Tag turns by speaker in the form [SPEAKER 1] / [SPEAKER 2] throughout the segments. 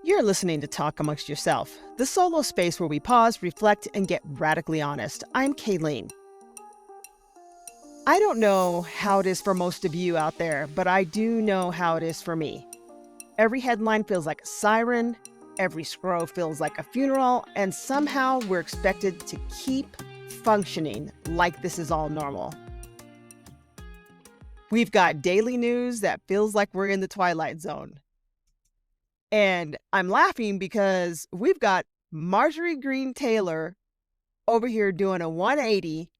[SPEAKER 1] You're listening to Talk Amongst Yourself, the solo space where we pause, reflect, and get radically honest. I'm Kaylene. I don't know how it is for most of you out there, but I do know how it is for me. Every headline feels like a siren, every scroll feels like a funeral, and somehow we're expected to keep functioning like this is all normal. We've got daily news that feels like we're in the twilight zone. And I'm laughing because we've got Marjorie Green Taylor over here doing a 180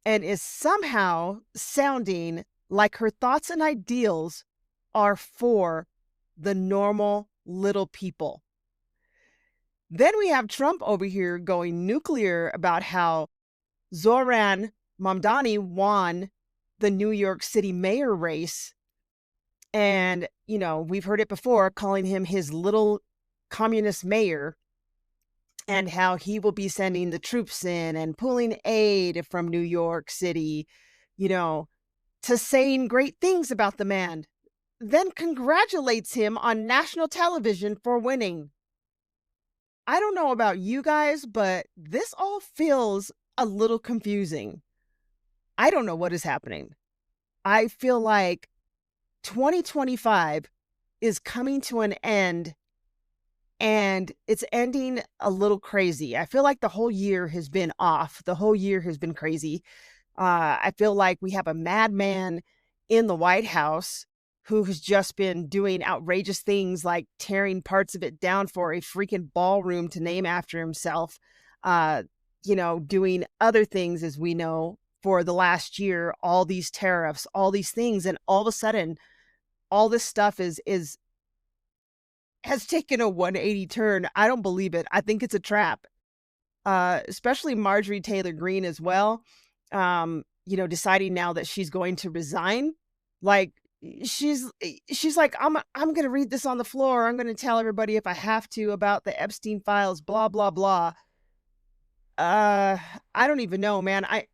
[SPEAKER 1] and is somehow sounding like her thoughts and ideals are for the normal little people. Then we have Trump over here going nuclear about how Zoran Mamdani won the New York City mayor race. And, we've heard it before, calling him his little communist mayor, and how he will be sending the troops in and pulling aid from New York City, to saying great things about the man, then congratulates him on national television for winning. I don't know about you guys, but this all feels a little confusing. I don't know what is happening. I feel like 2025 is coming to an end, and it's ending a little crazy. I feel like the whole year has been off. The whole year has been crazy. I feel like we have a madman in the White House who has just been doing outrageous things like tearing parts of it down for a freaking ballroom to name after himself, doing other things, as we know, for the last year, all these tariffs, all these things. And all of a sudden, all this stuff has taken a 180 turn. I don't believe it. I think it's a trap. Especially Marjorie Taylor Greene as well. Deciding now that she's going to resign. Like she's like, I'm going to read this on the floor. I'm going to tell everybody if I have to about the Epstein files, blah, blah, blah. I don't even know, man. I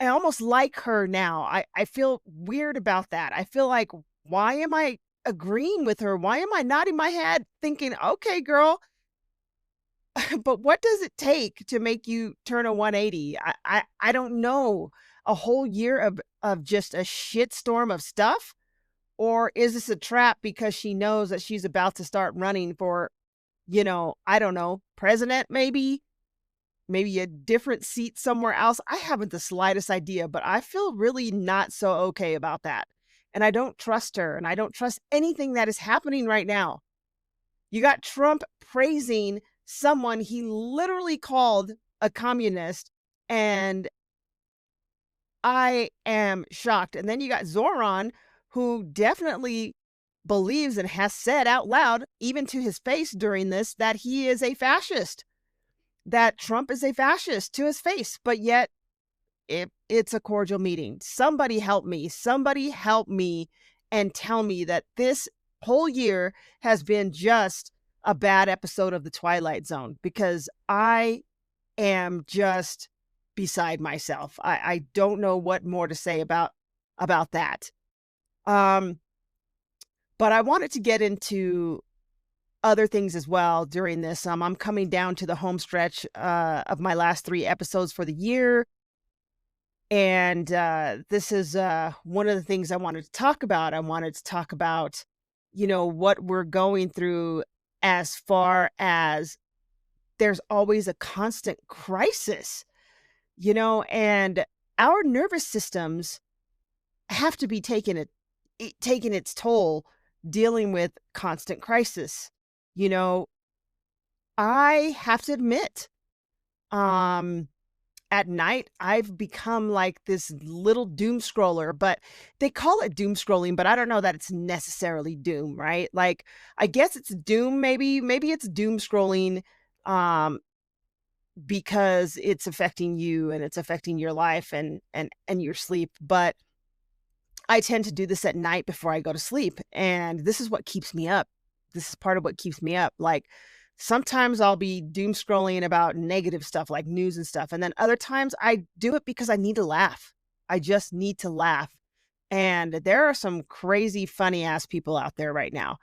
[SPEAKER 1] almost like her now. I feel weird about that. I feel like, why am I agreeing with her? Why am I nodding my head thinking, okay, girl, but what does it take to make you turn a 180? I don't know. A whole year of just a shitstorm of stuff? Or is this a trap because she knows that she's about to start running for, I don't know, president maybe a different seat somewhere else? I haven't the slightest idea, but I feel really not so okay about that. And I don't trust her, and I don't trust anything that is happening right now. You got Trump praising someone he literally called a communist, and I am shocked. And then you got Zoran, who definitely believes and has said out loud, even to his face during this, that he is a fascist, that Trump is a fascist to his face. But yet it's a cordial meeting. Somebody help me and tell me that this whole year has been just a bad episode of the Twilight Zone, because I am just beside myself. I don't know what more to say about that. But I wanted to get into other things as well during this. I'm coming down to the home stretch of my last 3 episodes for the year. And this is one of the things I wanted to talk about. I wanted to talk about, what we're going through, as far as there's always a constant crisis, and our nervous systems have to be taking its toll dealing with constant crisis. I have to admit, at night, I've become like this little doom scroller, but they call it doom scrolling, but I don't know that it's necessarily doom, right? Like, I guess it's doom, maybe it's doom scrolling, because it's affecting you and it's affecting your life and your sleep. But I tend to do this at night before I go to sleep, and this is what keeps me up. This is part of what keeps me up. Like, sometimes I'll be doom scrolling about negative stuff like news and stuff. And then other times I do it because I need to laugh. I just need to laugh. And there are some crazy, funny ass people out there right now.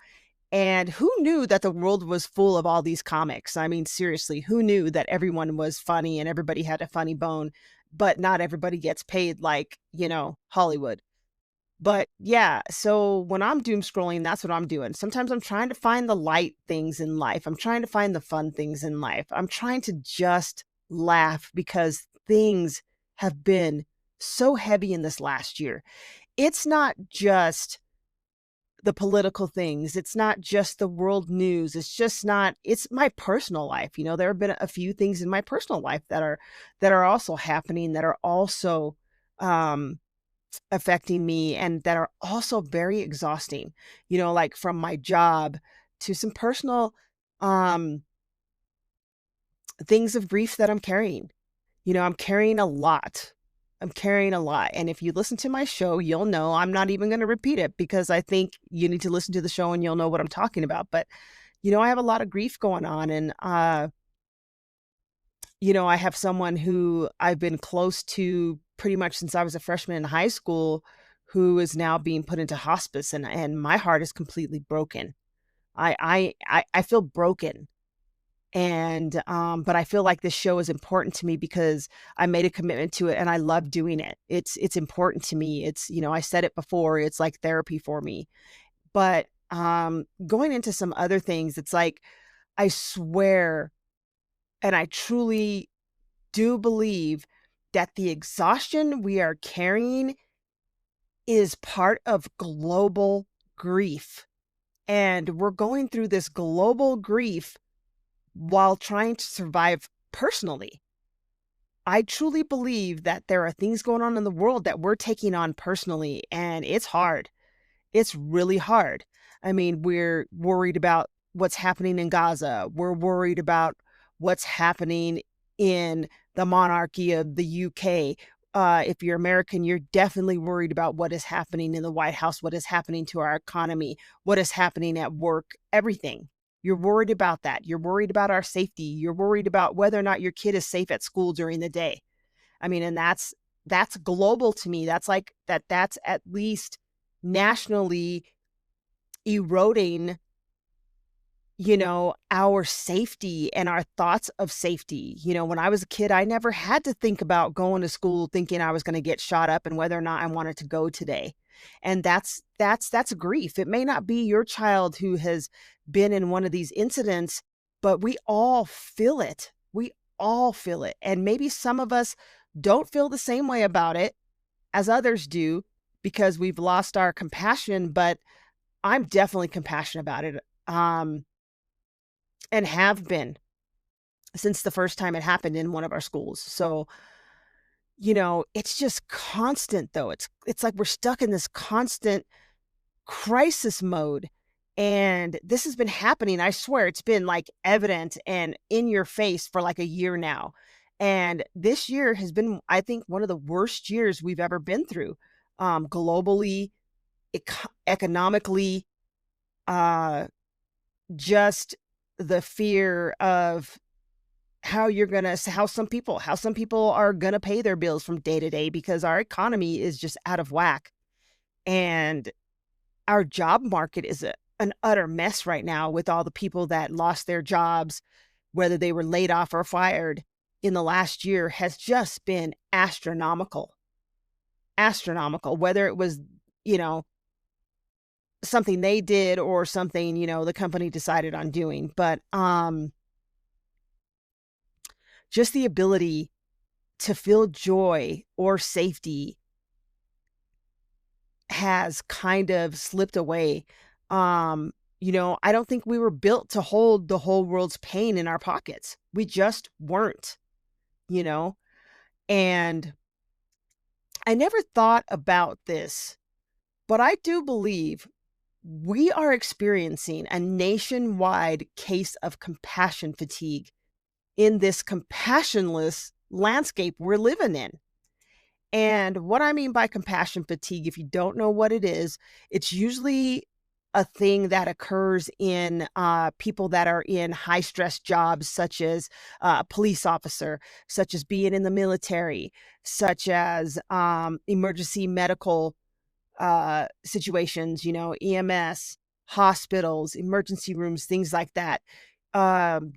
[SPEAKER 1] And who knew that the world was full of all these comics? I mean, seriously, who knew that everyone was funny and everybody had a funny bone, but not everybody gets paid like, Hollywood. But yeah, so when I'm doom scrolling, that's what I'm doing. Sometimes I'm trying to find the light things in life. I'm trying to find the fun things in life. I'm trying to just laugh because things have been so heavy in this last year. It's not just the political things. It's not just the world news. It's my personal life. There have been a few things in my personal life that are also happening, that are also um affecting me, and that are also very exhausting, like from my job to some personal um things of grief that I'm carrying. I'm carrying a lot. I'm carrying a lot. And if you listen to my show, you'll know I'm not even going to repeat it because I think you need to listen to the show and you'll know what I'm talking about. But, I have a lot of grief going on. And, I have someone who I've been close to pretty much since I was a freshman in high school who is now being put into hospice. And my heart is completely broken. I feel broken. And, but I feel like this show is important to me because I made a commitment to it and I love doing it. It's important to me. I said it before, it's like therapy for me. But, going into some other things, it's like, I swear, and I truly do believe that the exhaustion we are carrying is part of global grief. And we're going through this global grief while trying to survive personally. I truly believe that there are things going on in the world that we're taking on personally, and it's hard. It's really hard. I mean, we're worried about what's happening in Gaza. We're worried about what's happening in the monarchy of the UK. If you're American, you're definitely worried about what is happening in the White House, what is happening to our economy, what is happening at work, everything. You're worried about that. You're worried about our safety. You're worried about whether or not your kid is safe at school during the day. I mean, and that's global to me. That's at least nationally eroding, our safety and our thoughts of safety. When I was a kid, I never had to think about going to school thinking I was going to get shot up and whether or not I wanted to go today. And that's grief. It may not be your child who has been in one of these incidents, but we all feel it. We all feel it. And maybe some of us don't feel the same way about it as others do because we've lost our compassion, but I'm definitely compassionate about it. And have been since the first time it happened in one of our schools. So, it's just constant though. It's like we're stuck in this constant crisis mode. And this has been happening. I swear it's been like evident and in your face for like a year now. And this year has been, I think, one of the worst years we've ever been through, globally, economically, uh, just the fear of how some people are gonna pay their bills from day to day because our economy is just out of whack. And our job market is an utter mess right now with all the people that lost their jobs, whether they were laid off or fired in the last year, has just been astronomical. Astronomical, whether it was, you know, something they did or something, the company decided on doing. But just the ability to feel joy or safety has kind of slipped away. I don't think we were built to hold the whole world's pain in our pockets. We just weren't, you know? And I never thought about this, but I do believe we are experiencing a nationwide case of compassion fatigue in this compassionless landscape we're living in. And what I mean by compassion fatigue, if you don't know what it is, it's usually a thing that occurs in people that are in high stress jobs, such as a police officer, such as being in the military, such as emergency medical situations, EMS. hospitals, emergency rooms, things like that,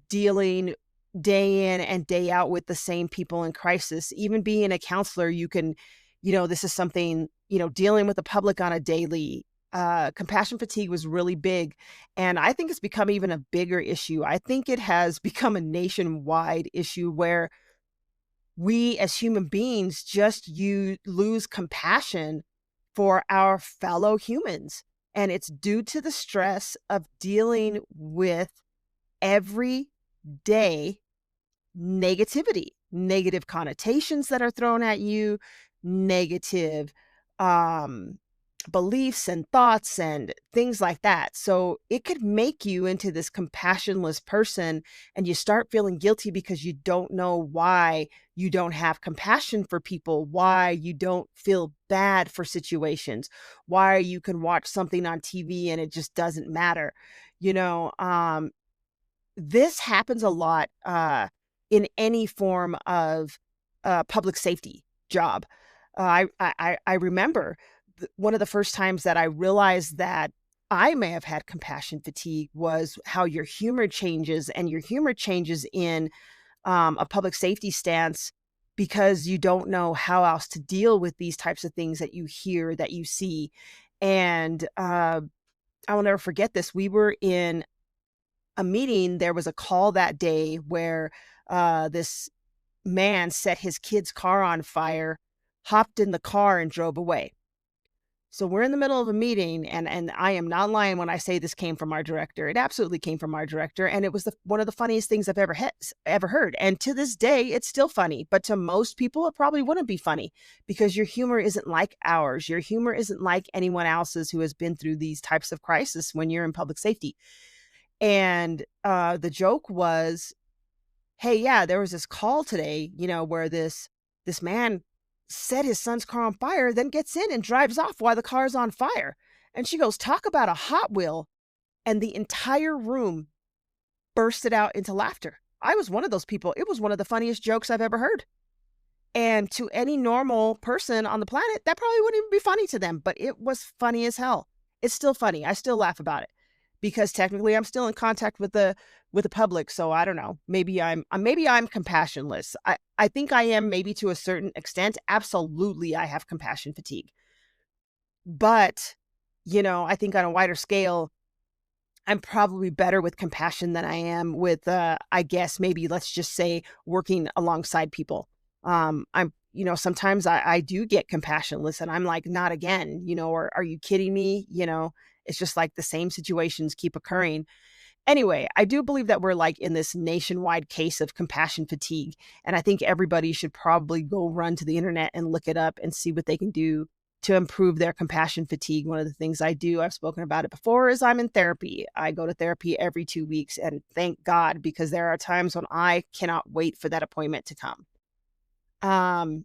[SPEAKER 1] dealing day in and day out with the same people in crisis. Even being a counselor, you can, this is something, dealing with the public on a daily. Compassion fatigue was really big. And I think it's become even a bigger issue. I think it has become a nationwide issue where we as human beings just you lose compassion for our fellow humans. And it's due to the stress of dealing with every day negativity, negative connotations that are thrown at you, negative um, beliefs and thoughts and things like that. So it could make you into this compassionless person, and you start feeling guilty because you don't know why you don't have compassion for people, why you don't feel bad for situations, why you can watch something on TV and it just doesn't matter. You know, this happens a lot in any form of public safety job. I remember one of the first times that I realized that I may have had compassion fatigue was how your humor changes, and your humor changes in a public safety stance because you don't know how else to deal with these types of things that you hear, that you see. And I will never forget this. We were in a meeting. There was a call that day where this man set his kid's car on fire, hopped in the car, and drove away. So we're in the middle of a meeting, and I am not lying when I say this came from our director. It absolutely came from our director, and it was one of the funniest things I've ever heard. And to this day, it's still funny. But to most people, it probably wouldn't be funny because your humor isn't like ours. Your humor isn't like anyone else's who has been through these types of crisis when you're in public safety. And the joke was, hey, yeah, there was this call today, where this man set his son's car on fire, then gets in and drives off while the car's on fire. And she goes, talk about a Hot Wheel. And the entire room bursted out into laughter. I was one of those people. It was one of the funniest jokes I've ever heard. And to any normal person on the planet, that probably wouldn't even be funny to them, but it was funny as hell. It's still funny. I still laugh about it because technically I'm still in contact with the public. So I don't know. Maybe I'm compassionless. I think I am, maybe to a certain extent. Absolutely, I have compassion fatigue. But, I think on a wider scale, I'm probably better with compassion than I am with, I guess, maybe let's just say working alongside people. I'm, sometimes I do get compassionless and I'm like, not again, or are you kidding me? It's just like the same situations keep occurring. Anyway, I do believe that we're like in this nationwide case of compassion fatigue. And I think everybody should probably go run to the internet and look it up and see what they can do to improve their compassion fatigue. One of the things I do, I've spoken about it before, is I'm in therapy. I go to therapy every 2 weeks, and thank God, because there are times when I cannot wait for that appointment to come. Um,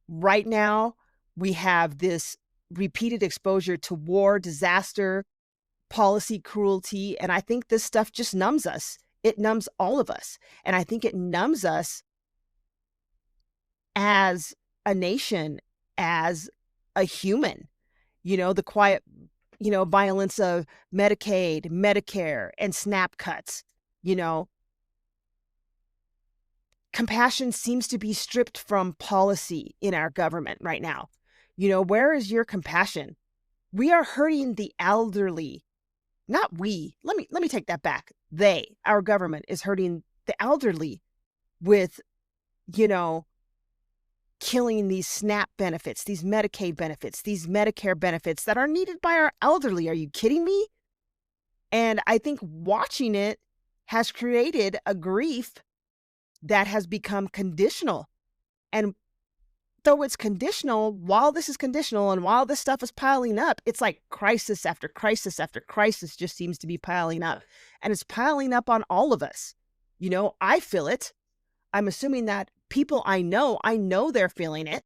[SPEAKER 1] right now we have this repeated exposure to war, disaster, policy cruelty, and I think this stuff just numbs us. It numbs all of us. And I think it numbs us as a nation, as a human. The quiet, violence of Medicaid, Medicare, and SNAP cuts. Compassion seems to be stripped from policy in our government right now. Where is your compassion? We are hurting the elderly. Not we. Let me take that back. Our government is hurting the elderly with, killing these SNAP benefits, these Medicaid benefits, these Medicare benefits that are needed by our elderly. Are you kidding me? And I think watching it has created a grief that has become conditional. And though it's conditional, while this is conditional and while this stuff is piling up, it's like crisis after crisis after crisis just seems to be piling up. And it's piling up on all of us. I feel it. I'm assuming that people I know they're feeling it.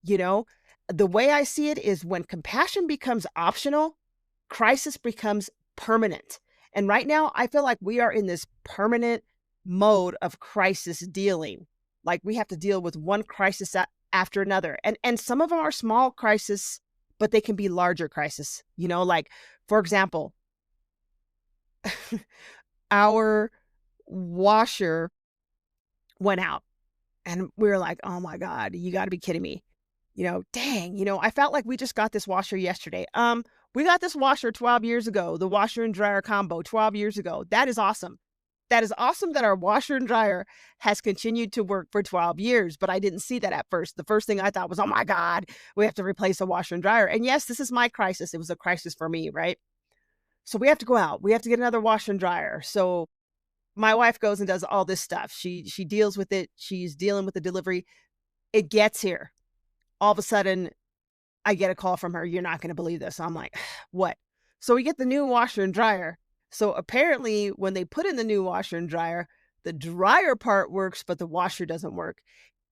[SPEAKER 1] The way I see it is when compassion becomes optional, crisis becomes permanent. And right now, I feel like we are in this permanent mode of crisis dealing. Like we have to deal with one crisis after another. And some of them are small crises, but they can be larger crisis. Like, for example, our washer went out and we were like, "Oh my God, you got to be kidding me." Dang, I felt like we just got this washer yesterday. We got this washer 12 years ago, the washer and dryer combo 12 years ago. That is awesome. That is awesome that our washer and dryer has continued to work for 12 years, but I didn't see that at first. The first thing I thought was, "Oh my God, we have to replace a washer and dryer." And yes, this is my crisis. It was a crisis for me, right? So we have to go out. We have to get another washer and dryer. So my wife goes and does all this stuff. She deals with it. She's dealing with the delivery. It gets here. All of a sudden, I get a call from her. "You're not going to believe this." I'm like, "What?" So we get the new washer and dryer. So apparently, when they put in the new washer and dryer, the dryer part works, but the washer doesn't work.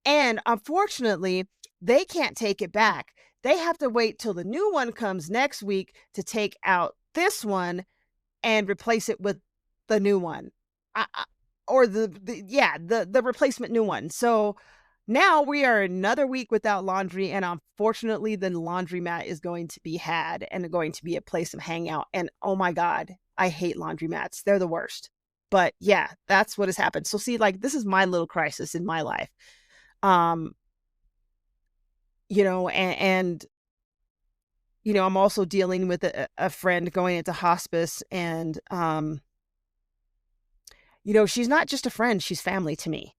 [SPEAKER 1] And unfortunately, they can't take it back. They have to wait till the new one comes next week to take out this one and replace it with the new one. I or the replacement new one. So now we are another week without laundry, and unfortunately, the laundromat is going to be had and going to be a place of hangout. And oh my God, I hate laundromats. They're the worst. But yeah, that's what has happened. So see, like, this is my little crisis in my life. Um, and I'm also dealing with a friend going into hospice, and she's not just a friend, she's family to me.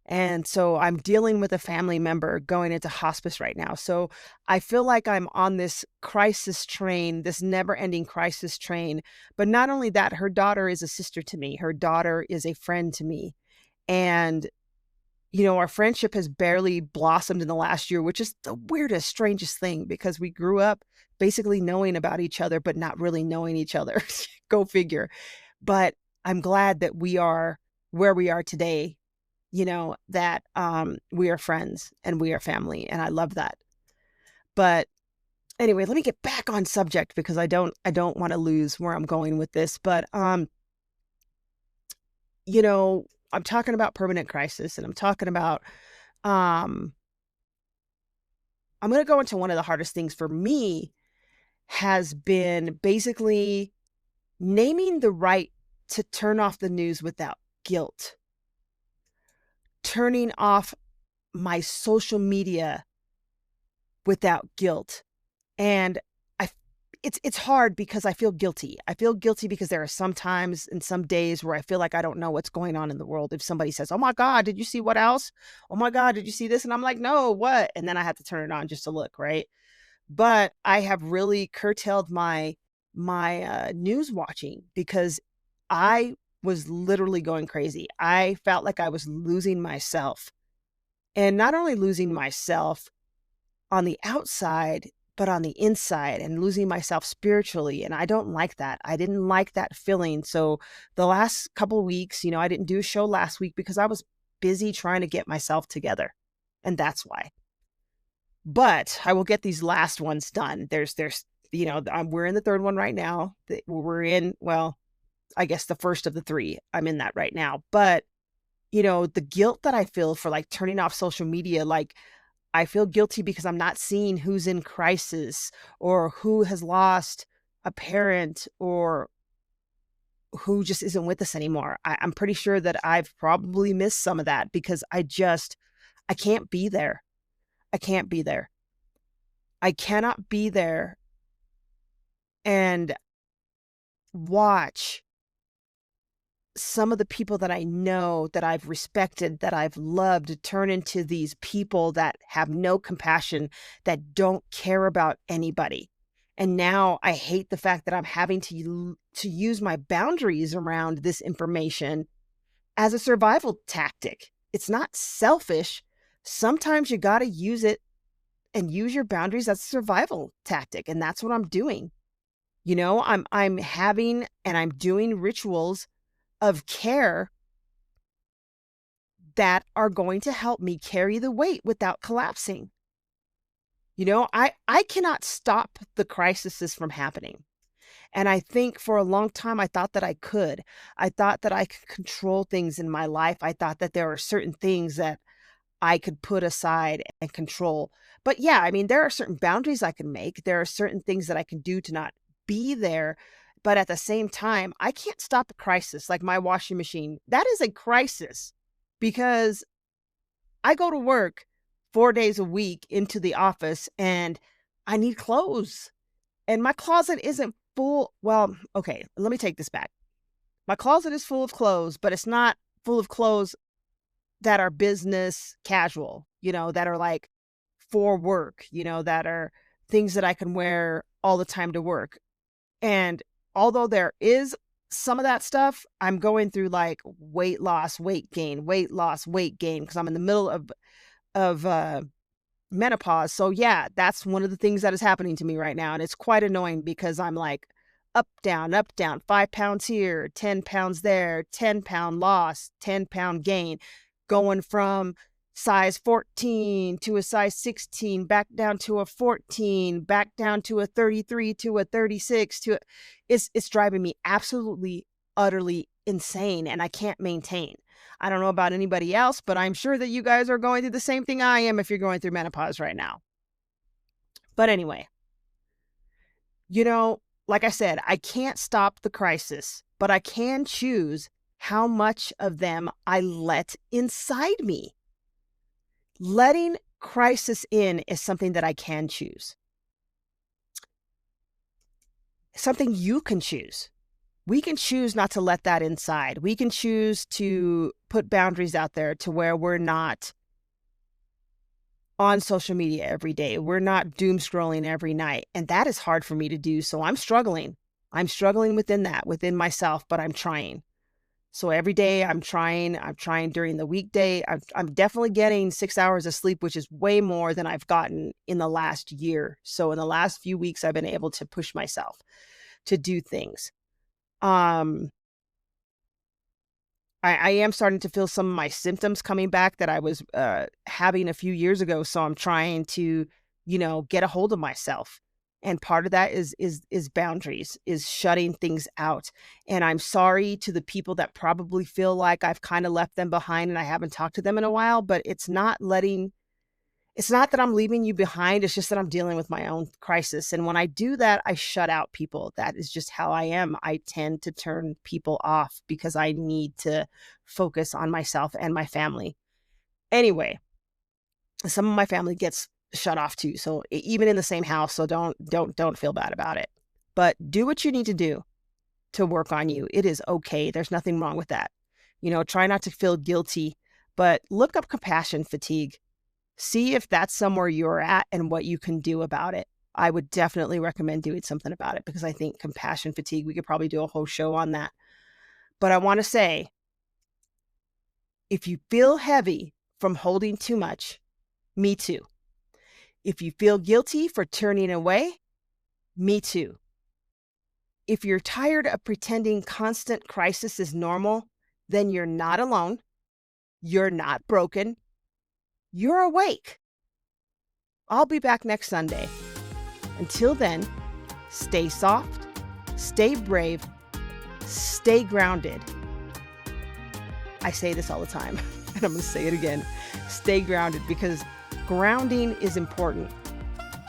[SPEAKER 1] And so I'm dealing with a family member going into hospice right now. So I feel like I'm on this crisis train, this never ending crisis train. But not only that, her daughter is a sister to me. Her daughter is a friend to me. And, our friendship has barely blossomed in the last year, which is the weirdest, strangest thing because we grew up basically knowing about each other, but not really knowing each other. Go figure. But I'm glad that we are where we are today, that we are friends and we are family, and I love that. But anyway, let me get back on subject because I don't want to lose where I'm going with this. But I'm talking about permanent crisis, and I'm talking about um I'm going to go into one of the hardest things for me has been basically naming the right to turn off the news without guilt, turning off my social media without guilt. And I it's hard because I feel guilty. I feel guilty because there are some times and some days where I feel like I don't know what's going on in the world. If somebody says, "Oh my God, did you see what else? Oh my God, did you see this?" And I'm like, "No, what?" And then I have to turn it on just to look, right? But I have really curtailed my news watching because I was literally going crazy. I felt like I was losing myself. And not only losing myself on the outside, but on the inside and losing myself spiritually. And I don't like that. I didn't like that feeling. So the last couple of weeks, I didn't do a show last week because I was busy trying to get myself together. And that's why. But I will get these last ones done. We're in the third one right now. We're in, well, I guess the first of the three. I'm in that right now. But, the guilt that I feel for like turning off social media, like I feel guilty because I'm not seeing who's in crisis or who has lost a parent or who just isn't with us anymore. I'm pretty sure that I've probably missed some of that because I can't be there. I can't be there. I cannot be there and watch some of the people that I know, that I've respected, that I've loved, turn into these people that have no compassion, that don't care about anybody. And now I hate the fact that I'm having to use my boundaries around this information as a survival tactic. It's not selfish. Sometimes you got to use it and use your boundaries as a survival tactic, and that's what I'm doing. I'm having and I'm doing rituals of care that are going to help me carry the weight without collapsing. I cannot stop the crises from happening. And I think for a long time, I thought that I could. I thought that I could control things in my life. I thought that there are certain things that I could put aside and control. But yeah, I mean, there are certain boundaries I can make. There are certain things that I can do to not be there. But at the same time, I can't stop a crisis like my washing machine. That is a crisis because I go to work 4 days a week into the office and I need clothes. And my closet isn't full. Well, okay, let me take this back. My closet is full of clothes, but it's not full of clothes that are business casual, that are like for work, that are things that I can wear all the time to work. And although there is some of that stuff, I'm going through like weight loss, weight gain, weight loss, weight gain because I'm in the middle of menopause. So yeah, that's one of the things that is happening to me right now. And it's quite annoying because I'm like up, down, 5 pounds here, 10 pounds there, 10-pound loss, 10-pound gain, going from size 14 to a size 16, back down to a 14, back down to a 33, to a 36, it's driving me absolutely, utterly insane. And I can't maintain. I don't know about anybody else, but I'm sure that you guys are going through the same thing I am if you're going through menopause right now. But anyway, like I said, I can't stop the crisis, but I can choose how much of them I let inside me. Letting crisis in is something that I can choose. Something you can choose. We can choose not to let that inside. We can choose to put boundaries out there to where we're not on social media every day. We're not doom scrolling every night. And that is hard for me to do. So I'm struggling. I'm struggling within myself, but I'm trying. So every day I'm trying during the weekday. I'm definitely getting 6 hours of sleep, which is way more than I've gotten in the last year. So in the last few weeks, I've been able to push myself to do things. I am starting to feel some of my symptoms coming back that I was having a few years ago. So I'm trying to, get a hold of myself. And part of that is boundaries, is shutting things out. And I'm sorry to the people that probably feel like I've kind of left them behind and I haven't talked to them in a while, but it's not that I'm leaving you behind. It's just that I'm dealing with my own crisis. And when I do that, I shut out people. That is just how I am. I tend to turn people off because I need to focus on myself and my family. Anyway, some of my family gets shut off too. So even in the same house, so don't feel bad about it. But do what you need to do to work on you. It is okay. There's nothing wrong with that. Try not to feel guilty, but look up compassion fatigue. See if that's somewhere you're at and what you can do about it. I would definitely recommend doing something about it because I think compassion fatigue, we could probably do a whole show on that. But I want to say, if you feel heavy from holding too much, me too. If you feel guilty for turning away, me too. If you're tired of pretending constant crisis is normal, then you're not alone. You're not broken. You're awake. I'll be back next Sunday. Until then, stay soft, stay brave, stay grounded. I say this all the time, and I'm going to say it again. Stay grounded, because grounding is important.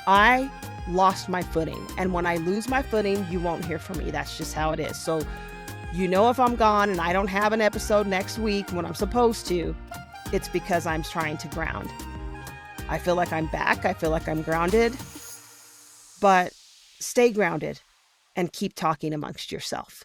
[SPEAKER 1] I lost my footing, and when I lose my footing, you won't hear from me. That's just how it is. So, if I'm gone and I don't have an episode next week when I'm supposed to, it's because I'm trying to ground. I feel like I'm back. I feel like I'm grounded. But stay grounded and keep talking amongst yourself.